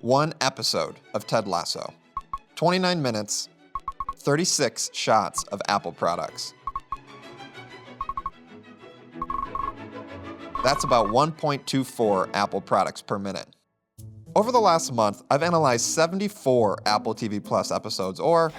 One episode of Ted Lasso. 29 minutes, 36 shots of Apple products. That's about 1.24 Apple products per minute. Over the last month, I've analyzed 74 Apple TV Plus episodes, or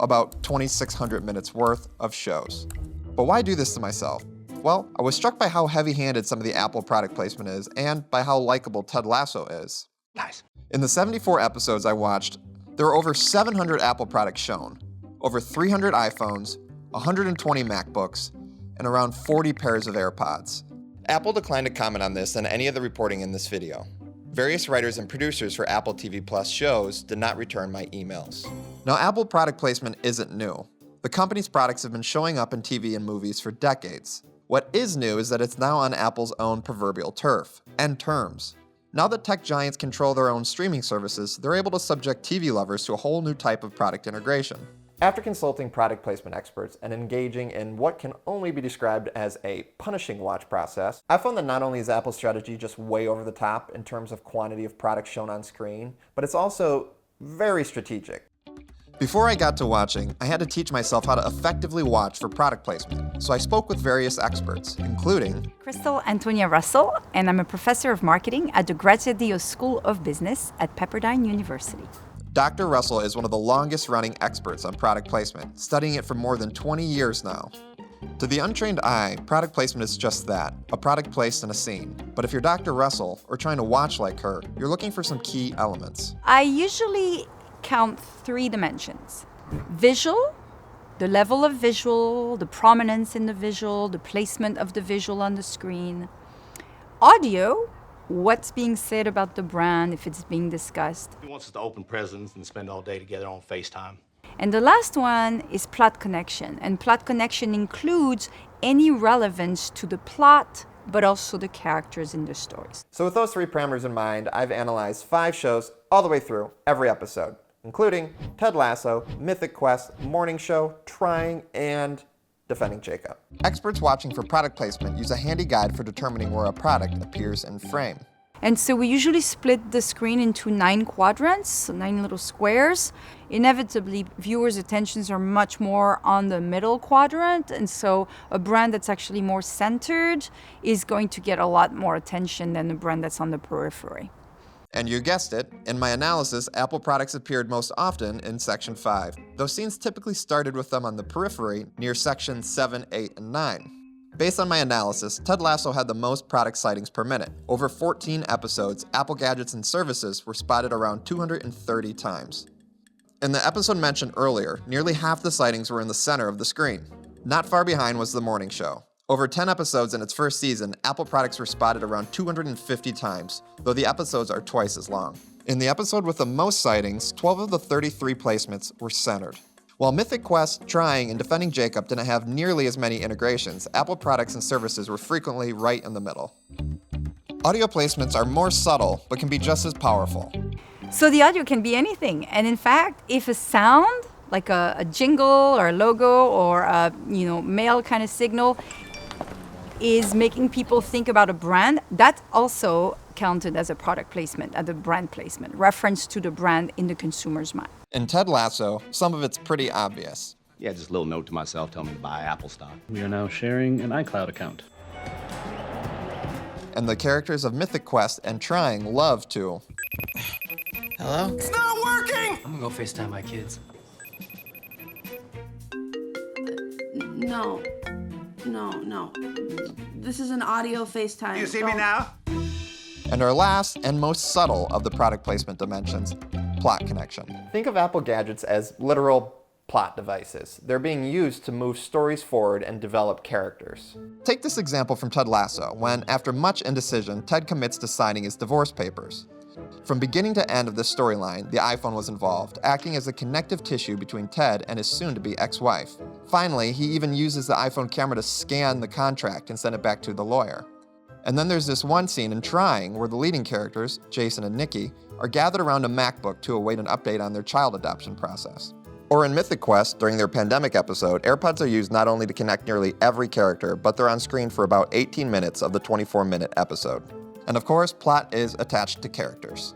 about 2,600 minutes worth of shows. But why do this to myself? Well, I was struck by how heavy-handed some of the Apple product placement is, and by how likable Ted Lasso is. Nice. In the 74 episodes I watched, there were over 700 Apple products shown, over 300 iPhones, 120 MacBooks, and around 40 pairs of AirPods. Apple declined to comment on this and any of the reporting in this video. Various writers and producers for Apple TV Plus shows did not return my emails. Now, Apple product placement isn't new. The company's products have been showing up in TV and movies for decades. What is new is that it's now on Apple's own proverbial turf and terms. Now that tech giants control their own streaming services, they're able to subject TV lovers to a whole new type of product integration. After consulting product placement experts and engaging in what can only be described as a punishing watch process, I found that not only is Apple's strategy just way over the top in terms of quantity of products shown on screen, but it's also very strategic. Before I got to watching, I had to teach myself how to effectively watch for product placement, so I spoke with various experts, including Crystal Antonia Russell, and I'm a professor of marketing at the Graziadio School of Business at Pepperdine University. Dr. Russell is one of the longest-running experts on product placement, studying it for more than 20 years now. To the untrained eye, product placement is just that, a product placed in a scene. But if you're Dr. Russell, or trying to watch like her, you're looking for some key elements. I usually count 3 dimensions. Visual, the level of visual, the prominence in the visual, the placement of the visual on the screen. Audio, what's being said about the brand, if it's being discussed. He wants us to open presents and spend all day together on FaceTime. And the last one is plot connection. And plot connection includes any relevance to the plot, but also the characters in the stories. So with those 3 parameters in mind, I've analyzed 5 shows all the way through, every episode, including Ted Lasso, Mythic Quest, Morning Show, Trying, and Defending Jacob. Experts watching for product placement use a handy guide for determining where a product appears in frame. And so we usually split the screen into 9 quadrants, so 9 little squares. Inevitably, viewers' attentions are much more on the middle quadrant, and so a brand that's actually more centered is going to get a lot more attention than a brand that's on the periphery. And you guessed it, in my analysis, Apple products appeared most often in Section 5. Those scenes typically started with them on the periphery near Sections 7, 8, and 9. Based on my analysis, Ted Lasso had the most product sightings per minute. Over 14 episodes, Apple gadgets and services were spotted around 230 times. In the episode mentioned earlier, nearly half the sightings were in the center of the screen. Not far behind was the morning show. Over 10 episodes in its first season, Apple products were spotted around 250 times, though the episodes are twice as long. In the episode with the most sightings, 12 of the 33 placements were centered. While Mythic Quest, Trying, and Defending Jacob didn't have nearly as many integrations, Apple products and services were frequently right in the middle. Audio placements are more subtle, but can be just as powerful. So the audio can be anything. And in fact, if a sound, like a jingle or a logo or a mail kind of signal, is making people think about a brand, that's also counted as a product placement, as a brand placement, reference to the brand in the consumer's mind. In Ted Lasso, some of it's pretty obvious. Yeah, just a little note to myself telling me to buy Apple stock. We are now sharing an iCloud account. And the characters of Mythic Quest and Trying love to... Hello? It's not working! I'm gonna go FaceTime my kids. No. This is an audio FaceTime. You see me now? And our last and most subtle of the product placement dimensions, plot connection. Think of Apple gadgets as literal plot devices. They're being used to move stories forward and develop characters. Take this example from Ted Lasso, when, after much indecision, Ted commits to signing his divorce papers. From beginning to end of this storyline, the iPhone was involved, acting as a connective tissue between Ted and his soon-to-be ex-wife. Finally, he even uses the iPhone camera to scan the contract and send it back to the lawyer. And then there's this one scene in Trying where the leading characters, Jason and Nikki, are gathered around a MacBook to await an update on their child adoption process. Or in Mythic Quest, during their pandemic episode, AirPods are used not only to connect nearly every character, but they're on screen for about 18 minutes of the 24-minute episode. And of course, plot is attached to characters.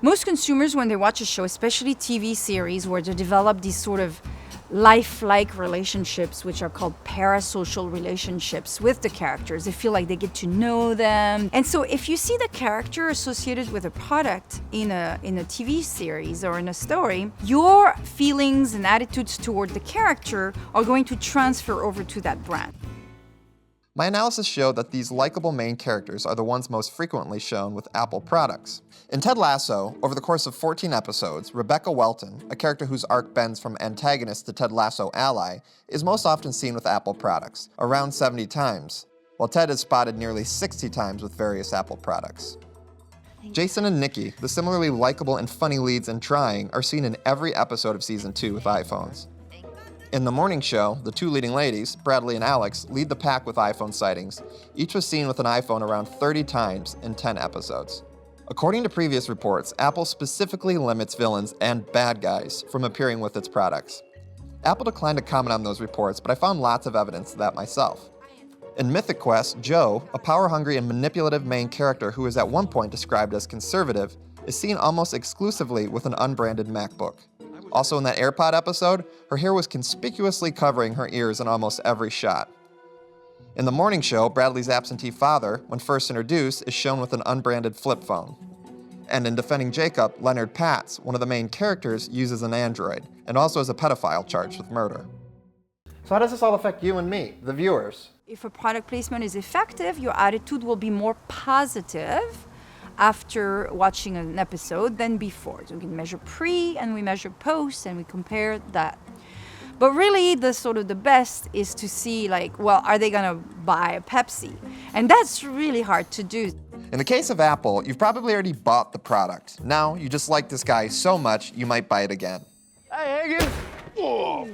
Most consumers, when they watch a show, especially TV series, where they develop these sort of lifelike relationships, which are called parasocial relationships with the characters. They feel like they get to know them. And so if you see the character associated with a product in a TV series or in a story, your feelings and attitudes toward the character are going to transfer over to that brand. My analysis showed that these likable main characters are the ones most frequently shown with Apple products. In Ted Lasso, over the course of 14 episodes, Rebecca Welton, a character whose arc bends from antagonist to Ted Lasso ally, is most often seen with Apple products, around 70 times, while Ted is spotted nearly 60 times with various Apple products. Jason and Nikki, the similarly likable and funny leads in Trying, are seen in every episode of Season 2 with iPhones. In the morning show, the two leading ladies, Bradley and Alex, lead the pack with iPhone sightings. Each was seen with an iPhone around 30 times in 10 episodes. According to previous reports, Apple specifically limits villains and bad guys from appearing with its products. Apple declined to comment on those reports, but I found lots of evidence of that myself. In Mythic Quest, Joe, a power-hungry and manipulative main character who is at one point described as conservative, is seen almost exclusively with an unbranded MacBook. Also in that AirPod episode, her hair was conspicuously covering her ears in almost every shot. In the morning show, Bradley's absentee father, when first introduced, is shown with an unbranded flip phone. And in Defending Jacob, Leonard Patz, one of the main characters, uses an Android, and also is a pedophile charged with murder. So how does this all affect you and me, the viewers? If a product placement is effective, your attitude will be more positive after watching an episode than before. So we can measure pre and we measure post and we compare that. But really the best is to see like, well, are they gonna buy a Pepsi? And that's really hard to do. In the case of Apple, you've probably already bought the product. Now you just like this guy so much you might buy it again. Hey, Higgins! Oh.